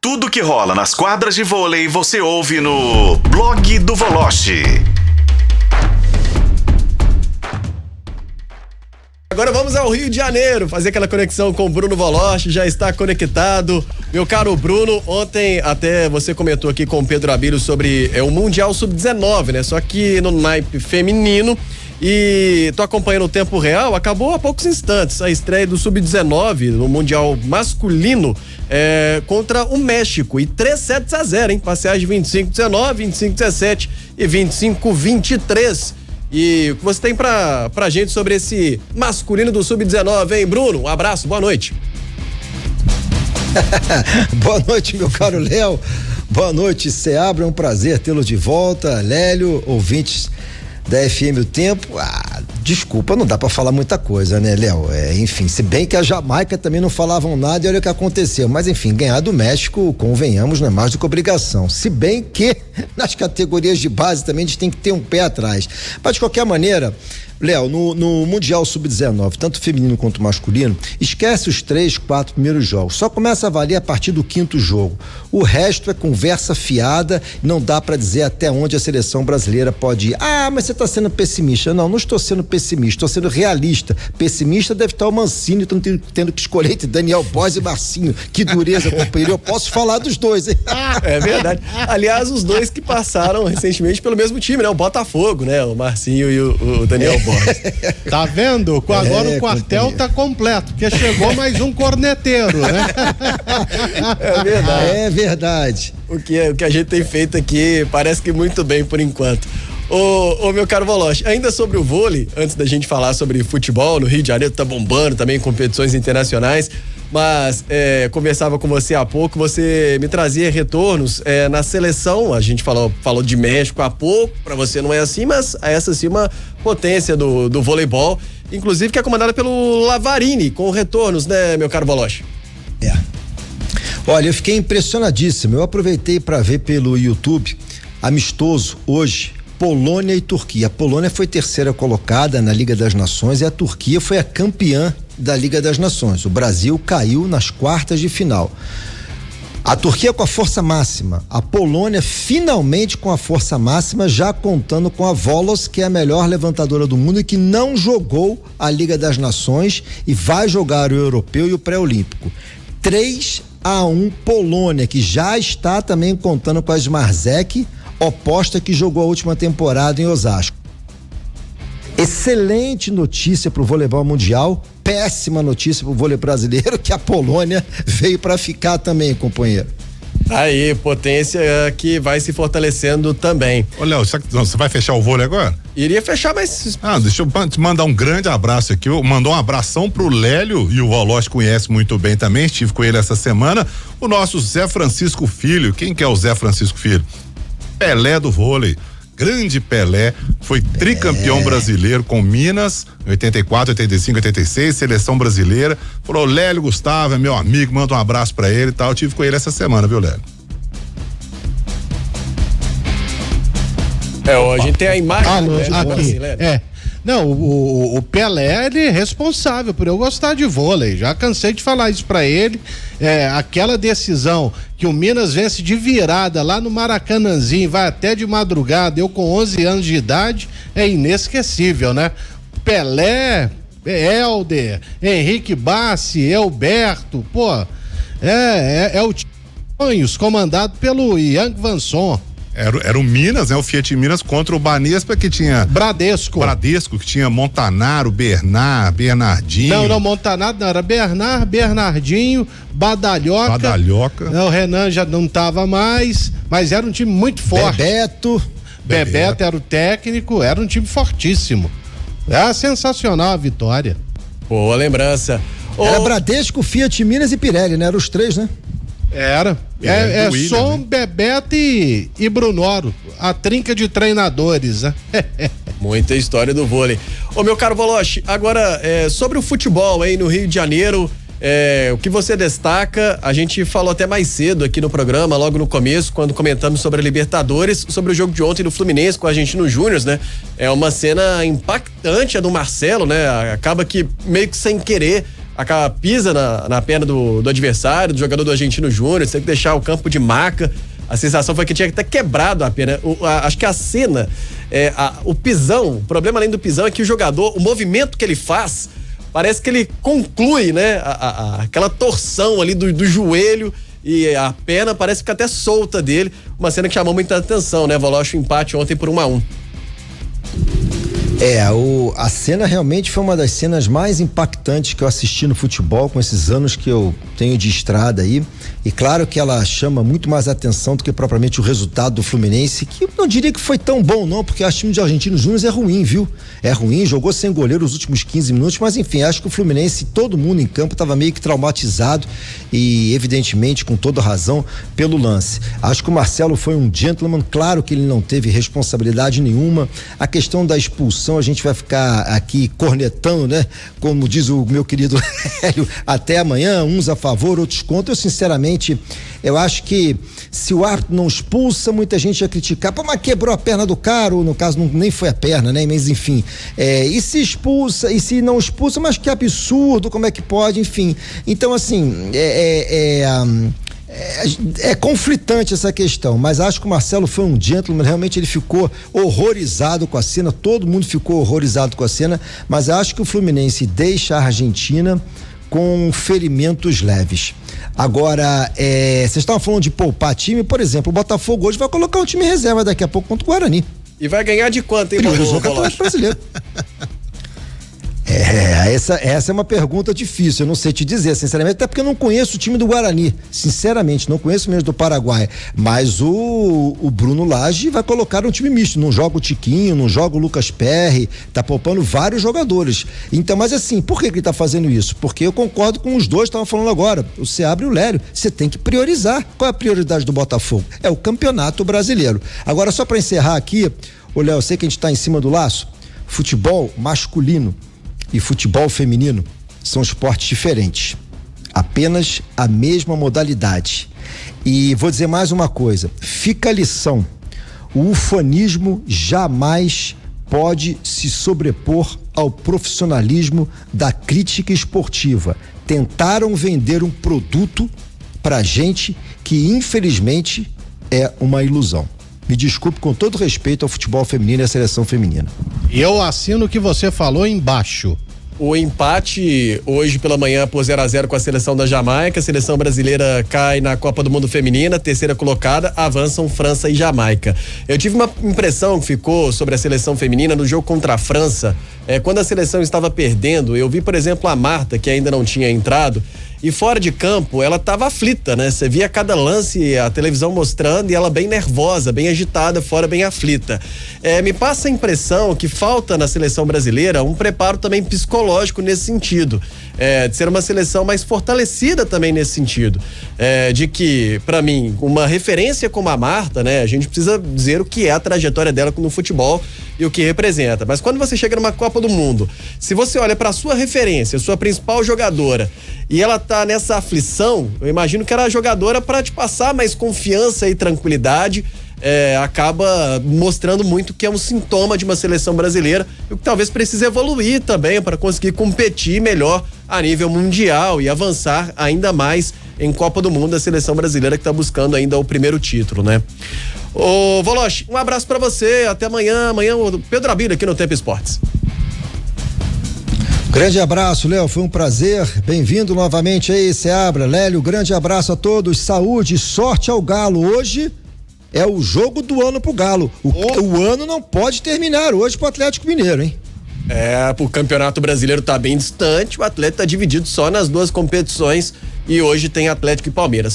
Tudo que rola nas quadras de vôlei você ouve no Blog do Voloche. Agora vamos ao Rio de Janeiro, fazer aquela conexão com o Bruno Voloche, já está conectado. Meu caro Bruno, ontem até você comentou aqui com o Pedro Abílio sobre o Mundial Sub-19, né? Só que no naipe feminino. E tô acompanhando o tempo real, acabou há poucos instantes a estreia do Sub-19 no Mundial masculino contra o México, e 3-7-0, hein? Parciais de 25-19, 25-17 e 25-23. E o que você tem pra gente sobre esse masculino do Sub-19, hein, Bruno? Um abraço, boa noite. Boa noite, meu caro Léo. Boa noite, Seabra, é um prazer tê-lo de volta. Lélio, ouvintes da FM O Tempo. Desculpa, não dá pra falar muita coisa, né, Léo? Enfim, se bem que a Jamaica também não falavam nada e olha o que aconteceu. Mas enfim, ganhar do México, convenhamos, não é mais do que obrigação. Se bem que nas categorias de base também a gente tem que ter um pé atrás. Mas de qualquer maneira, Léo, no Mundial Sub-19, tanto feminino quanto masculino, esquece os 3-4 primeiros jogos. Só começa a valer a partir do 5º jogo. O resto é conversa fiada, não dá pra dizer até onde a seleção brasileira pode ir. Mas você tá sendo pessimista. Não estou sendo pessimista, estou sendo realista. Pessimista deve estar o Mancini tendo que escolher entre Daniel Bois e Marcinho. Que dureza, companheiro. Eu posso falar dos dois, hein? É verdade. Aliás, os dois que passaram recentemente pelo mesmo time, né? O Botafogo, né? O Marcinho e o Daniel Bois. Tá vendo? Agora o quartel tá completo, porque chegou mais um corneteiro, né? É verdade. É verdade. O que a gente tem feito aqui parece que muito bem por enquanto. Ô meu caro Voloche, ainda sobre o vôlei, antes da gente falar sobre futebol, no Rio de Janeiro tá bombando também competições internacionais, mas conversava com você há pouco, você me trazia retornos na seleção. A gente falou de México há pouco, pra você não é assim, mas essa sim uma potência do voleibol, inclusive que é comandada pelo Lavarini, com retornos, né, meu caro Voloche? Olha, eu fiquei impressionadíssimo. Eu aproveitei para ver pelo YouTube, amistoso hoje, Polônia e Turquia. A Polônia foi terceira colocada na Liga das Nações e a Turquia foi a campeã da Liga das Nações. O Brasil caiu nas quartas de final. A Turquia com a força máxima, a Polônia finalmente com a força máxima, já contando com a Volos, que é a melhor levantadora do mundo e que não jogou a Liga das Nações e vai jogar o Europeu e o Pré-Olímpico. 3-1 Polônia, que já está também contando com a Smarzek, oposta que jogou a última temporada em Osasco. Excelente notícia para o voleibol mundial, péssima notícia para o vôlei brasileiro, que a Polônia veio para ficar também, companheiro. Aí, potência que vai se fortalecendo também. Ô, Léo, você vai fechar o vôlei agora? Iria fechar, mas... deixa eu te mandar um grande abraço aqui. Mandou um abração pro Lélio, e o Voloche conhece muito bem também, estive com ele essa semana, o nosso Zé Francisco Filho. Quem que é o Zé Francisco Filho? Pelé do vôlei. Grande Pelé, foi tricampeão brasileiro com Minas, 84, 85, 86, seleção brasileira. Falou, Lélio Gustavo é meu amigo, manda um abraço pra ele e tal. Eu tive com ele essa semana, viu, Lélio? A gente tem a imagem. Aqui, Não, o Pelé, ele é responsável por eu gostar de vôlei. Já cansei de falar isso pra ele. Aquela decisão que o Minas vence de virada lá no Maracanãzinho, vai até de madrugada, eu com 11 anos de idade, é inesquecível, né? Pelé, Helder, Henrique Bassi, Elberto, é o Sonhos, comandado pelo Yang Vanson. Era o Minas, né? O Fiat Minas contra o Banespa, que tinha... Bradesco, que tinha Montanaro, Bernardinho. Não, Montanaro não, era Bernardinho, Badalhoca. O Renan já não tava mais, mas era um time muito forte. Bebeto era o técnico, era um time fortíssimo. Era sensacional a vitória. Boa lembrança. Era Bradesco, Fiat Minas e Pirelli, né? Eram os três, né? Era. Som, Bebeto e Brunoro, a trinca de treinadores, né? Muita história do vôlei. Ô, meu caro Voloche, agora sobre o futebol aí no Rio de Janeiro, o que você destaca? A gente falou até mais cedo aqui no programa, logo no começo, quando comentamos sobre a Libertadores, sobre o jogo de ontem do Fluminense com a Argentino Júnior, né? É uma cena impactante a do Marcelo, né? Acaba que meio que sem querer pisa na perna do adversário, do jogador do Argentino Júnior, você tem que deixar o campo de maca. A sensação foi que tinha até quebrado a perna. Acho que a cena, o pisão, o problema além do pisão é que o jogador, o movimento que ele faz, parece que ele conclui, né? Aquela torção ali do joelho e a perna parece que fica até solta dele. Uma cena que chamou muita atenção, né? Voloche, o empate ontem por 1-1. A cena realmente foi uma das cenas mais impactantes que eu assisti no futebol com esses anos que eu tenho de estrada aí. E claro que ela chama muito mais atenção do que propriamente o resultado do Fluminense, que eu não diria que foi tão bom não, porque o time de Argentino Júnior é ruim, viu? É ruim, jogou sem goleiro os últimos 15 minutos, mas enfim, acho que o Fluminense, todo mundo em campo estava meio que traumatizado e evidentemente com toda razão pelo lance. Acho que o Marcelo foi um gentleman, claro que ele não teve responsabilidade nenhuma. A questão da expulsão a gente vai ficar aqui cornetando, né? Como diz o meu querido Hélio, até amanhã, uns a favor, outros contra. Eu sinceramente, eu acho que se o árbitro não expulsa, muita gente ia criticar, pô, mas quebrou a perna do cara, ou no caso nem foi a perna, né? Mas enfim, e se expulsa, e se não expulsa, mas que absurdo, como é que pode, enfim. Então assim, é conflitante essa questão, mas acho que o Marcelo foi um gentleman, realmente ele ficou horrorizado com a cena, todo mundo ficou horrorizado com a cena, mas acho que o Fluminense deixa a Argentina com ferimentos leves. Agora, vocês estavam falando de poupar time, por exemplo, o Botafogo hoje vai colocar um time reserva daqui a pouco contra o Guarani. E vai ganhar de quanto, hein, Campeonato Brasileiro. Essa é uma pergunta difícil, eu não sei te dizer, sinceramente, até porque eu não conheço o time do Guarani, sinceramente, não conheço mesmo do Paraguai, mas o Bruno Lage vai colocar um time misto, não joga o Tiquinho, não joga o Lucas Perry, tá poupando vários jogadores. Então, mas assim, por que ele tá fazendo isso? Porque eu concordo com os dois, estavam falando agora, o Seabra e o Lélio, você tem que priorizar. Qual é a prioridade do Botafogo? É o Campeonato Brasileiro. Agora, só para encerrar aqui, Léo, eu sei que a gente tá em cima do laço, futebol masculino e futebol feminino são esportes diferentes, apenas a mesma modalidade. E vou dizer mais uma coisa, fica a lição, o ufanismo jamais pode se sobrepor ao profissionalismo da crítica esportiva. Tentaram vender um produto pra gente que infelizmente é uma ilusão. Me desculpe, com todo respeito ao futebol feminino e à seleção feminina. Eu assino o que você falou embaixo. O empate hoje pela manhã por 0-0 com a seleção da Jamaica. A seleção brasileira cai na Copa do Mundo Feminina, terceira colocada, avançam França e Jamaica. Eu tive uma impressão que ficou sobre a seleção feminina no jogo contra a França. Quando a seleção estava perdendo, eu vi, por exemplo, a Marta, que ainda não tinha entrado, e fora de campo ela estava aflita, né? Você via cada lance, a televisão mostrando, e ela bem nervosa, bem agitada, fora bem aflita. Me passa a impressão que falta na seleção brasileira um preparo também psicológico nesse sentido, de ser uma seleção mais fortalecida também nesse sentido, de que, para mim, uma referência como a Marta, né? A gente precisa dizer o que é a trajetória dela no futebol e o que representa, mas quando você chega numa Copa do Mundo, se você olha para sua referência, sua principal jogadora, e ela tá nessa aflição, eu imagino que era a jogadora para te passar mais confiança e tranquilidade, acaba mostrando muito que é um sintoma de uma seleção brasileira, e que talvez precise evoluir também para conseguir competir melhor a nível mundial e avançar ainda mais em Copa do Mundo, a seleção brasileira que está buscando ainda o primeiro título, né? Ô Voloche, um abraço para você, até amanhã. Amanhã o Pedro Abílio aqui no Tempo Esportes. Grande abraço, Léo, foi um prazer, bem-vindo novamente aí, Seabra, Lélio, grande abraço a todos, saúde e sorte ao Galo. Hoje é o jogo do ano pro Galo, o ano não pode terminar hoje pro Atlético Mineiro, hein? O Campeonato Brasileiro tá bem distante, o Atlético tá dividido só nas duas competições e hoje tem Atlético e Palmeiras.